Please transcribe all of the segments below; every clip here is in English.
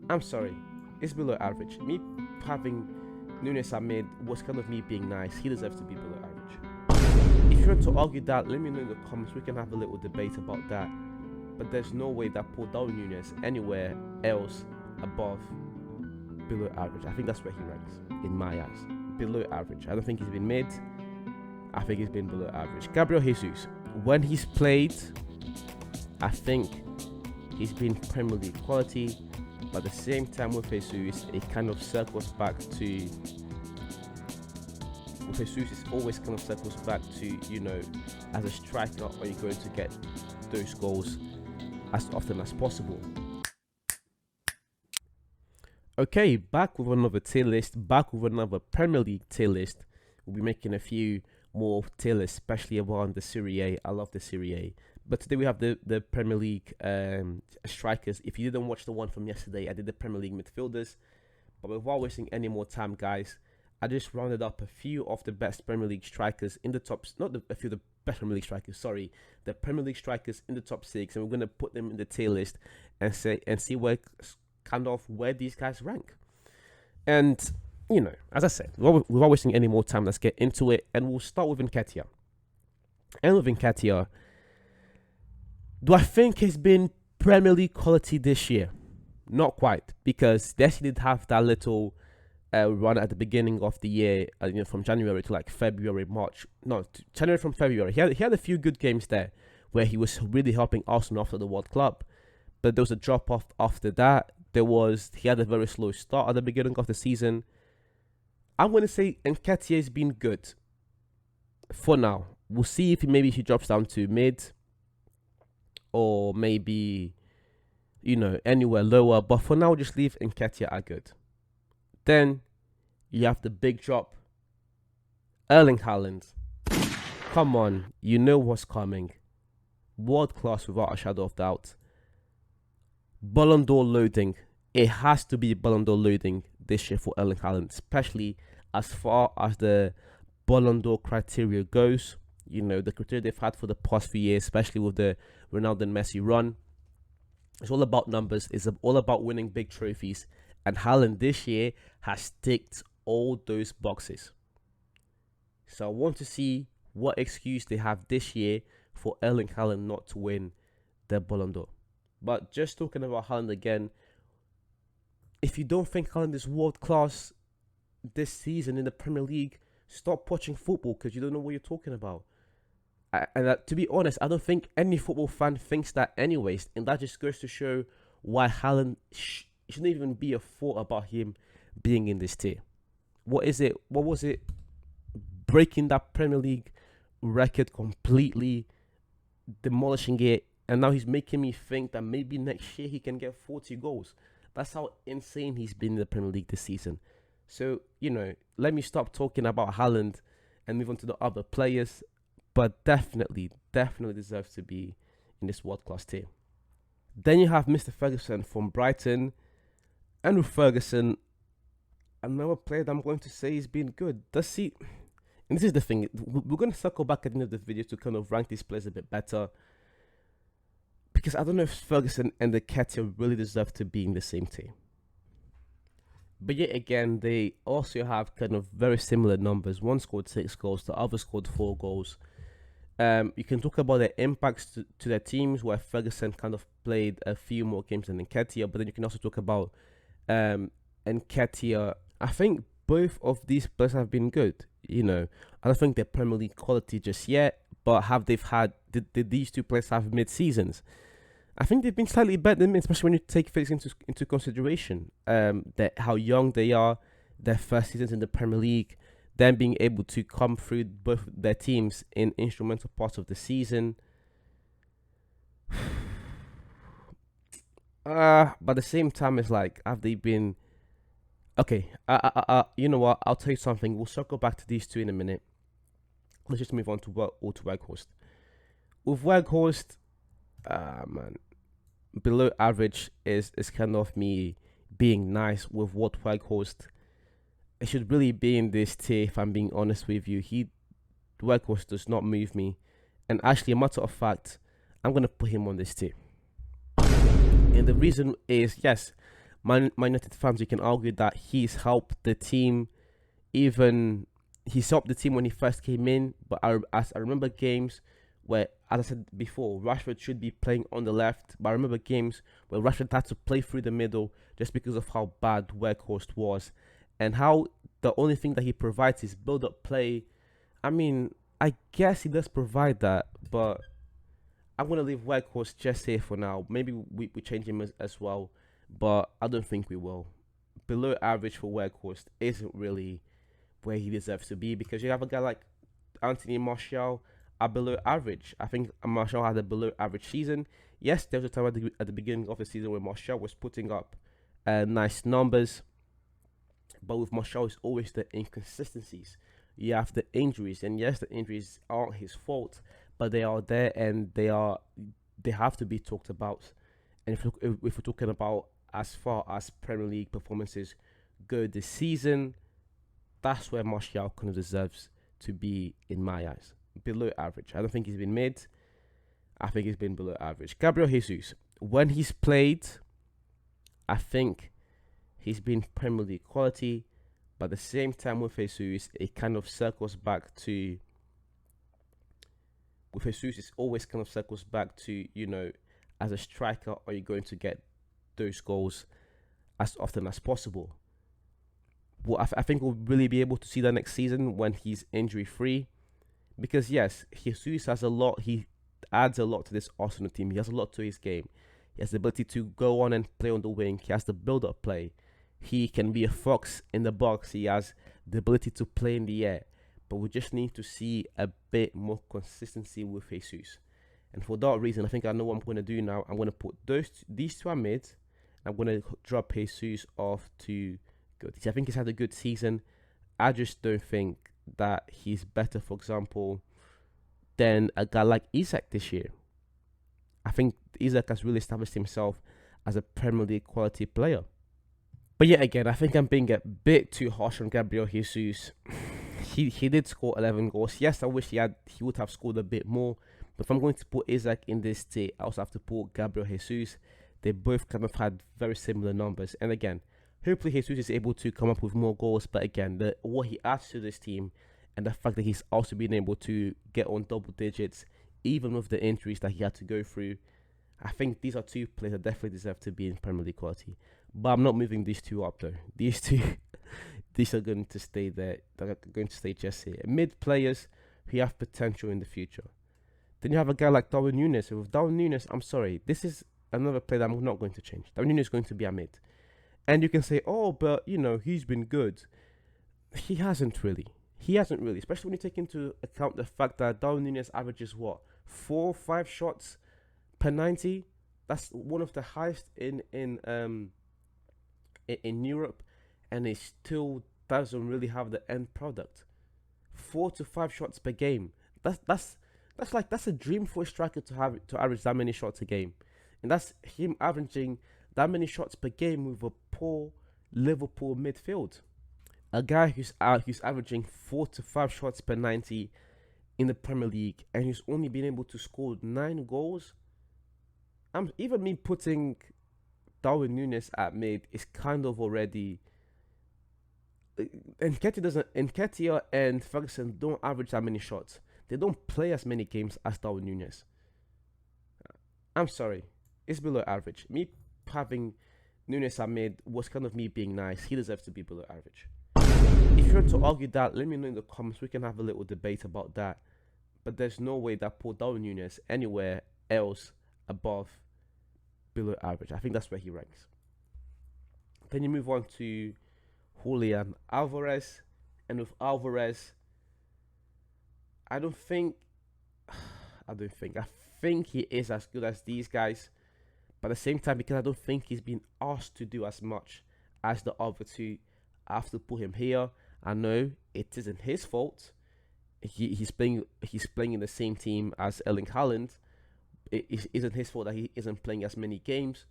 I'm sorry, it's below average. Me having Nunes at mid was kind of me being nice. He deserves to be below average. If you want to argue that, let me know in the comments. We can have a little debate about that. But there's no way that Paul Darwin Nunes anywhere else above below average. I think that's where he ranks in my eyes. Below average. I don't think he's been mid. I think he's been below average. Gabriel Jesus, when he's played, I think he's been Premier League quality. But at the same time with Jesus, it kind of circles back to. With Jesus, it always kind of circles back to, as a striker, are you going to get those goals as often as possible? Okay, back with another tier list, back with another Premier League tier list. We'll be making a few more tier lists, especially around the Serie A. I love the Serie A. But today we have the Premier League strikers. If you didn't watch the one from yesterday, I did the Premier League midfielders. But without wasting any more time, guys, I just rounded up a few of the best Premier League strikers in the top, a few of the best Premier League strikers, sorry, the Premier League strikers in the top 6, and we're going to put them in the tier list and see where these guys rank. And, as I said, without wasting any more time, let's get into it, and we'll start with Nketiah. And with Nketiah, do I think he's been Premier League quality this year? Not quite, because he did have that little run at the beginning of the year, from January to like February, March. No, January from February. He had a few good games there where he was really helping Arsenal after the World Club. But there was a drop off after that. He had a very slow start at the beginning of the season. I'm going to say Nketiah has been good for now. We'll see if he drops down to mid or maybe, anywhere lower. But for now, just leave Nketiah at good. Then you have the big drop. Erling Haaland. Come on, you know what's coming. World class without a shadow of doubt. Ballon d'Or loading. It has to be Ballon d'Or loading this year for Erling Haaland, especially as far as the Ballon d'Or criteria goes. The criteria they've had for the past few years, especially with the Ronaldo and Messi run. It's all about numbers. It's all about winning big trophies. And Haaland this year has ticked all those boxes. So I want to see what excuse they have this year for Erling Haaland not to win the Ballon d'Or. But just talking about Haaland again, if you don't think Haaland is world class this season in the Premier League, stop watching football because you don't know what you're talking about. And to be honest, I don't think any football fan thinks that anyways. And that just goes to show why Haaland shouldn't even be a thought about him being in this tier. What was it? Breaking that Premier League record completely, demolishing it, and now he's making me think that maybe next year he can get 40 goals. That's how insane he's been in the Premier League this season. So, let me stop talking about Haaland and move on to the other players, but definitely deserves to be in this world-class tier. Then you have Mr. Ferguson from Brighton. And with Ferguson, another player that I'm going to say has been good. Does he? And this is the thing. We're going to circle back at the end of the video to kind of rank these players a bit better. Because I don't know if Ferguson and Nketiah really deserve to be in the same team. But yet again, they also have kind of very similar numbers. One scored 6 goals, the other scored 4 goals. You can talk about their impacts to their teams, where Ferguson kind of played a few more games than Nketiah. But then you can also talk about Nketiah. I think both of these players have been good. I don't think they're Premier League quality just yet, but did these two players have mid-seasons? I think they've been slightly better than me, especially when you take things into consideration. How young they are, their first seasons in the Premier League, them being able to come through both their teams in instrumental parts of the season. But at the same time, it's like, have they been... Okay, you know what? I'll tell you something. We'll circle back to these two in a minute. Let's just move on to Weghorst. With Weghorst, below average is kind of me being nice with what Weghorst. It should really be in this tier, if I'm being honest with you. Weghorst does not move me. And actually, a matter of fact, I'm going to put him on this tier. And the reason is, yes, Man United fans, you can argue that he's helped the team. Even he's helped the team when he first came in, but as I remember games where, as I said before, Rashford should be playing on the left. But I remember games where Rashford had to play through the middle just because of how bad Weghorst was, and how the only thing that he provides is build-up play. I mean, I guess he does provide that, but I'm gonna leave Weghorst just here for now. Maybe we change him as well, but I don't think we will. Below average for Weghorst isn't really where he deserves to be, because you have a guy like Anthony Martial are below average. I think Martial had a below average season. Yes, there was a time at the beginning of the season where Martial was putting up nice numbers, but with Martial, it's always the inconsistencies. You have the injuries, and yes, the injuries aren't his fault, but they are there, and they have to be talked about. And if we're talking about as far as Premier League performances go this season, that's where Martial kind of deserves to be in my eyes. Below average. I don't think he's been mid. I think he's been below average. Gabriel Jesus, when he's played, I think he's been Premier League quality, but at the same time with Jesus, it kind of circles back to. With Jesus, it always kind of circles back to, as a striker, are you going to get those goals as often as possible? Well, I think we'll really be able to see that next season when he's injury free. Because yes, Jesus has a lot. He adds a lot to this Arsenal team. He has a lot to his game. He has the ability to go on and play on the wing. He has the build-up play. He can be a fox in the box. He has the ability to play in the air. But we just need to see a bit more consistency with Jesus. And for that reason, I think I know what I'm going to do now. I'm going to put these two are mid. I'm going to drop Jesus off to good. I think he's had a good season. I just don't think that he's better, for example, than a guy like Isak this year. I think Isak has really established himself as a Premier League quality player. But yet again, I think I'm being a bit too harsh on Gabriel Jesus. He did score 11 goals. Yes, I wish he would have scored a bit more. But if I'm going to put Isak in this tier, I also have to put Gabriel Jesus. They both kind of had very similar numbers. And again, hopefully Jesus is able to come up with more goals. But again, what he adds to this team, and the fact that he's also been able to get on double digits, even with the injuries that he had to go through, I think these are two players that definitely deserve to be in Premier League quality. But I'm not moving these two up though. These two, these are going to stay there. They're going to stay just here. Mid players who have potential in the future. Then you have a guy like Darwin Núñez. With Darwin Núñez, I'm sorry, this is another player that I'm not going to change. Darwin Núñez is going to be a mid. And you can say, oh, but, he's been good. He hasn't really. Especially when you take into account the fact that Darwin Núñez averages, 4 or 5 shots per 90? That's one of the highest in Europe. And it still doesn't really have the end product. 4 to 5 shots per game. That's a dream for a striker to average that many shots a game. And that's him averaging that many shots per game with a poor Liverpool midfield. A guy who's averaging 4 to 5 shots per 90 in the Premier League, and who's only been able to score 9 goals. Even me putting Darwin Núñez at mid is kind of already. Nketiah and Ferguson don't average that many shots. They don't play as many games as Darwin Núñez. I'm sorry, it's below average. Me having Núñez at mid was kind of me being nice. He deserves to be below average. If you want to argue that, let me know in the comments. We can have a little debate about that. But there's no way that put Darwin Núñez anywhere else above below average. I think that's where he ranks. Then you move on to Julian Alvarez. And with Alvarez, I think he is as good as these guys. But at the same time, because I don't think he's been asked to do as much as the other two, I have to put him here. I know it isn't his fault. He's playing in the same team as Erling Haaland. It isn't his fault that he isn't playing as many games.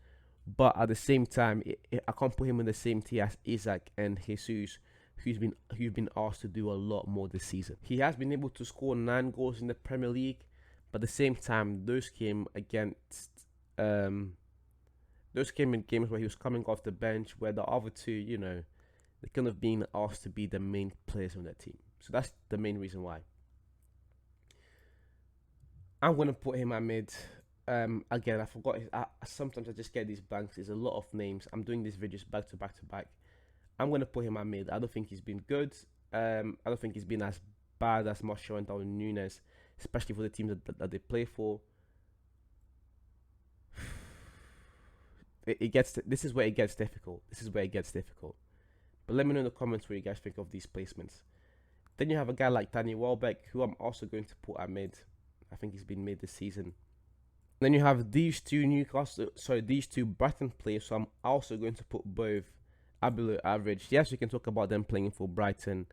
But at the same time, I can't put him in the same tier as Isak and Jesus, who've been asked to do a lot more this season. He has been able to score 9 goals in the Premier League, but at the same time, those came against those came in games where he was coming off the bench, where the other two, you know, they couldn't have been asked to be the main players on their team. So that's the main reason why. I'm gonna put him at mid. Again, I forgot. Sometimes I just get these blanks. There's a lot of names. I'm doing these videos back to back to back. I'm gonna put him at mid. I don't think he's been good. I don't think he's been as bad as Martial and Darwin Núñez, especially for the teams that they play for. This is where it gets difficult. This is where it gets difficult. But let me know in the comments what you guys think of these placements. Then you have a guy like Danny Welbeck, who I'm also going to put at mid. I think he's been mid this season. Then you have these two Brighton players, so I'm also going to put both below average. Yes, we can talk about them playing for Brighton,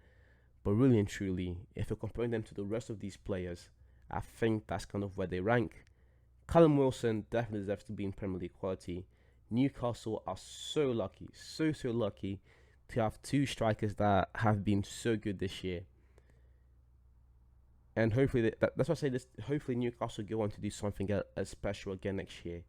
but really and truly, if you're comparing them to the rest of these players, I think that's kind of where they rank. Callum Wilson definitely deserves to be in Premier League quality. Newcastle are so lucky, so lucky to have two strikers that have been so good this year. And hopefully, that's why I say this. Hopefully, Newcastle go on to do something special again next year,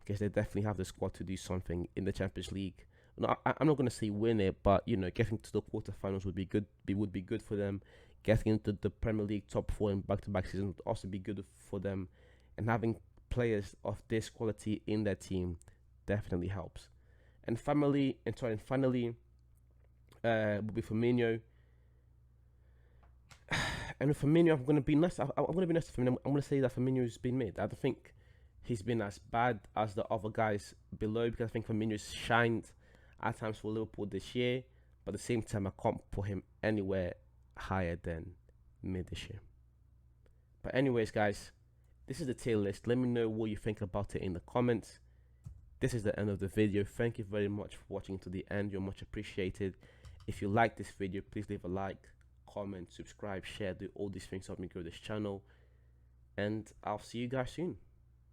because they definitely have the squad to do something in the Champions League. No, I'm not going to say win it, but you know, getting to the quarterfinals would be good. Would be good for them. Getting into the Premier League top 4 in back-to-back seasons would also be good for them. And having players of this quality in their team definitely helps. And finally, will be Firmino. And with Firmino, I'm going to be nice. I'm going to be nice to Firmino. I'm going to say that Firmino's been mid. I don't think he's been as bad as the other guys below, because I think Firmino's shined at times for Liverpool this year. But at the same time, I can't put him anywhere higher than mid this year. But anyways, guys, this is the tier list. Let me know what you think about it in the comments. This is the end of the video. Thank you very much for watching to the end. You're much appreciated. If you like this video, please leave a like, comment, subscribe, share, do all these things to help me grow this channel. And I'll see you guys soon.